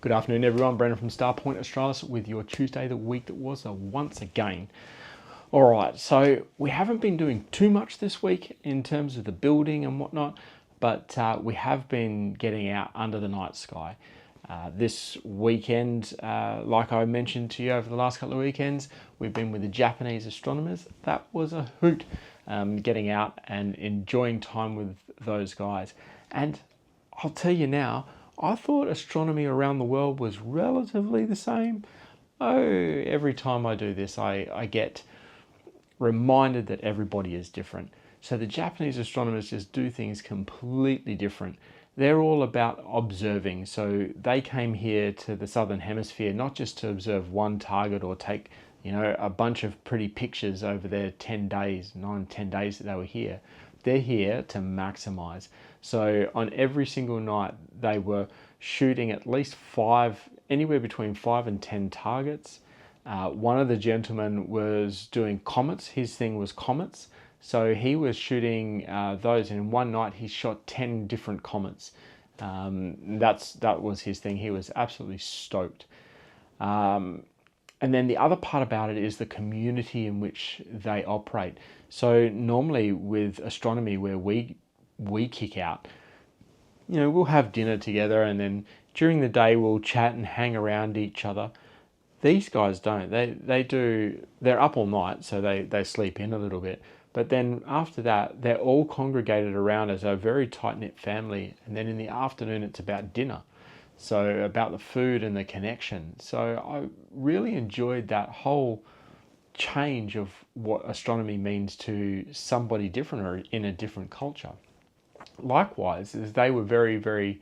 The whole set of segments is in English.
Good afternoon everyone, Brendan from Starpoint Australis with your Tuesday the week that was once again. Alright, so we haven't been doing too much this week in terms of the building and whatnot, but we have been getting out under the night sky. This weekend, like I mentioned to you over the last couple of weekends, we've been with the Japanese astronomers. That was a hoot, getting out and enjoying time with those guys. And I'll tell you now, I thought astronomy around the world was relatively the same. Oh, every time I do this, I get reminded that everybody is different. So the Japanese astronomers just do things completely different. They're all about observing. So they came here to the Southern Hemisphere, not just to observe one target or take, a bunch of pretty pictures over their 10 days, 9-10 days that they were here. They're here to maximize. So on every single night, they were shooting at least anywhere between 5 and 10 targets. One of the gentlemen was doing comets. His thing was comets. So he was shooting those, and in one night he shot 10 different comets. That was his thing. He was absolutely stoked. And then the other part about it is the community in which they operate. So normally with astronomy, where we kick out, we'll have dinner together, and then during the day we'll chat and hang around each other. These guys don't. They're up all night, so they sleep in a little bit. But then after that, they're all congregated around as a very tight-knit family. And then in the afternoon, it's about dinner. So about the food and the connection. So I really enjoyed that whole change of what astronomy means to somebody different or in a different culture. Likewise, as they were very, very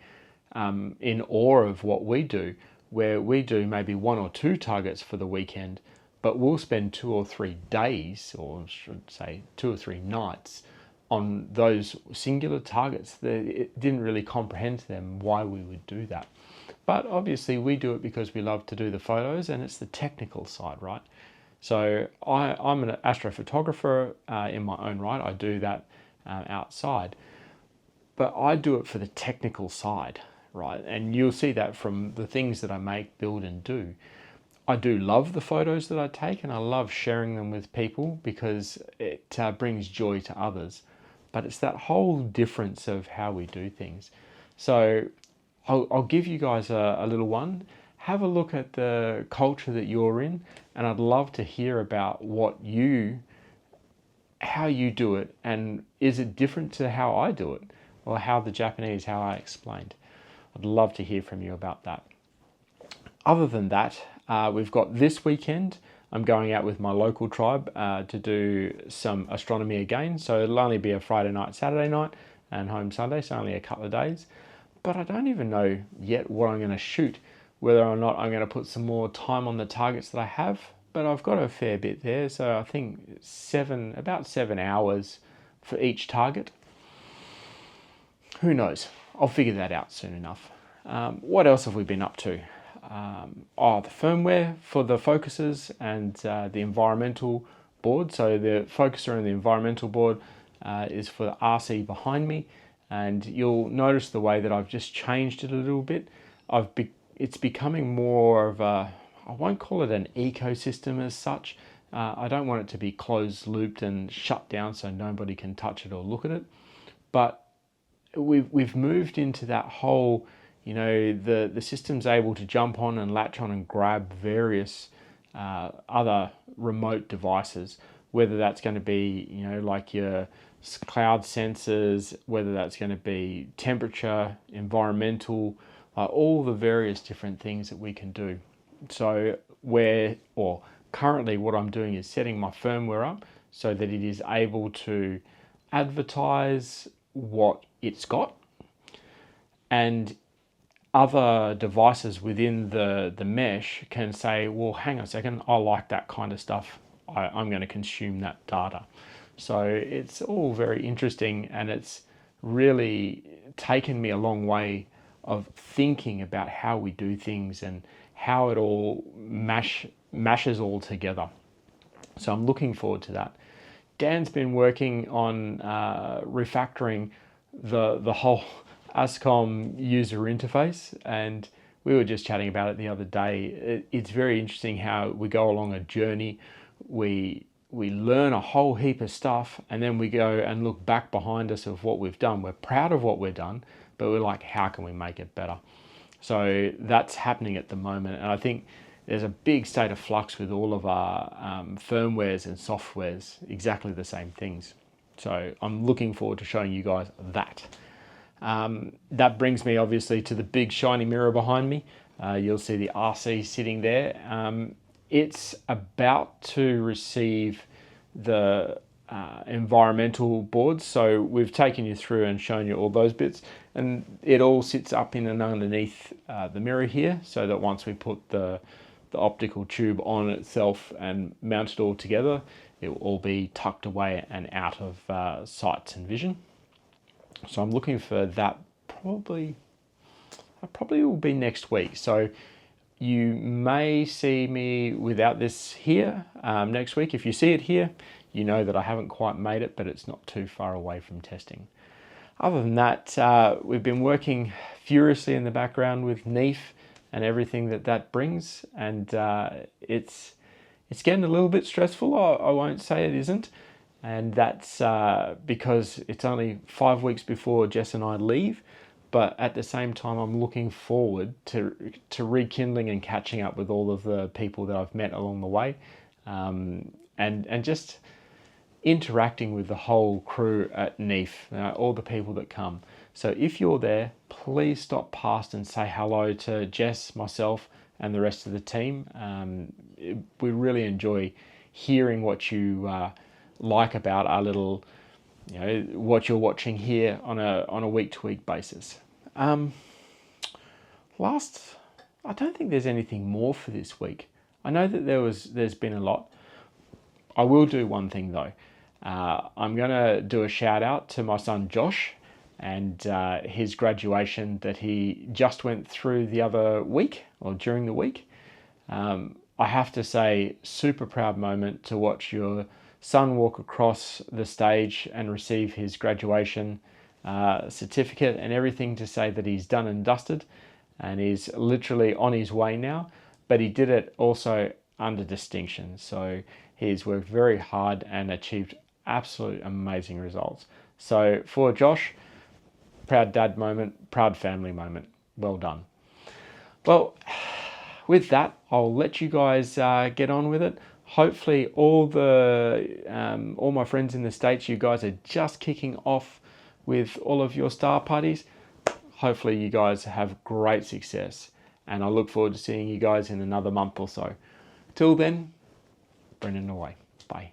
in awe of what we do, where we do maybe 1 or 2 targets for the weekend, but we'll spend 2 or 3 days, or I should say 2 or 3 nights, on those singular targets. It didn't really comprehend to them why we would do that. But obviously we do it because we love to do the photos, and it's the technical side, right? So I'm an astrophotographer in my own right. I do that outside. But I do it for the technical side, right? And you'll see that from the things that I make, build and do. I do love the photos that I take, and I love sharing them with people because it brings joy to others. But it's that whole difference of how we do things. So I'll give you guys a little one. Have a look at the culture that you're in, and I'd love to hear about how you do it, and is it different to how I do it, or how I explained. I'd love to hear from you about that. Other than that, we've got this weekend, I'm going out with my local tribe to do some astronomy again. So it'll only be a Friday night, Saturday night, and home Sunday, so only a couple of days. But I don't even know yet what I'm going to shoot, whether or not I'm going to put some more time on the targets that I have. But I've got a fair bit there, so I think about 7 hours for each target. Who knows? I'll figure that out soon enough. What else have we been up to? The firmware for the focusers and the environmental board. So the focuser and the environmental board is for the RC behind me, and you'll notice the way that I've just changed it a little bit. It's becoming more of I won't call it an ecosystem as such. I don't want it to be closed looped and shut down so nobody can touch it or look at it. But we've moved into that whole, the system's able to jump on and latch on and grab various other remote devices, whether that's going to be, like your cloud sensors, whether that's going to be temperature, environmental, all the various different things that we can do. So currently what I'm doing is setting my firmware up so that it is able to advertise what it's got, and other devices within the mesh can say, well, hang on a second, I like that kind of stuff. I'm going to consume that data. So it's all very interesting, and it's really taken me a long way of thinking about how we do things and how it all mashes all together. So I'm looking forward to that. Dan's been working on refactoring the whole ASCOM user interface, and we were just chatting about it the other day. It's very interesting how we go along a journey. We learn a whole heap of stuff, and then we go and look back behind us of what we've done. We're proud of what we've done, but we're like, how can we make it better? So that's happening at the moment, and I think there's a big state of flux with all of our firmwares and softwares, exactly the same things. So I'm looking forward to showing you guys that. That brings me obviously to the big shiny mirror behind me. You'll see the RC sitting there. It's about to receive the environmental boards. So we've taken you through and shown you all those bits, and it all sits up in and underneath the mirror here, so that once we put the optical tube on itself and mount it all together, it will all be tucked away and out of sights and vision. So I'm looking for that probably will be next week. So you may see me without this here next week. If you see it here, you know that I haven't quite made it, but it's not too far away from testing. Other than that, we've been working furiously in the background with NEAF and everything that brings, and it's getting a little bit stressful. I won't say it isn't, and that's because it's only 5 weeks before Jess and I leave. But at the same time, I'm looking forward to rekindling and catching up with all of the people that I've met along the way, and just interacting with the whole crew at NEAF, all the people that come. So if you're there, please stop past and say hello to Jess, myself, and the rest of the team. We really enjoy hearing what you like about our little, what you're watching here on a week-to-week basis. I don't think there's anything more for this week. I know that there's been a lot. I will do one thing though. I'm gonna do a shout out to my son Josh and his graduation that he just went through the other week, or during the week. I have to say, super proud moment to watch your son walk across the stage and receive his graduation certificate and everything, to say that he's done and dusted and is literally on his way now. But he did it also under distinction. So he's worked very hard and achieved absolute amazing results. So for Josh, proud dad moment, proud family moment. Well done. Well, with that, I'll let you guys get on with it. Hopefully all my friends in the States, you guys are just kicking off with all of your star parties. Hopefully you guys have great success, and I look forward to seeing you guys in another month or so. Till then, Brendan away. Bye.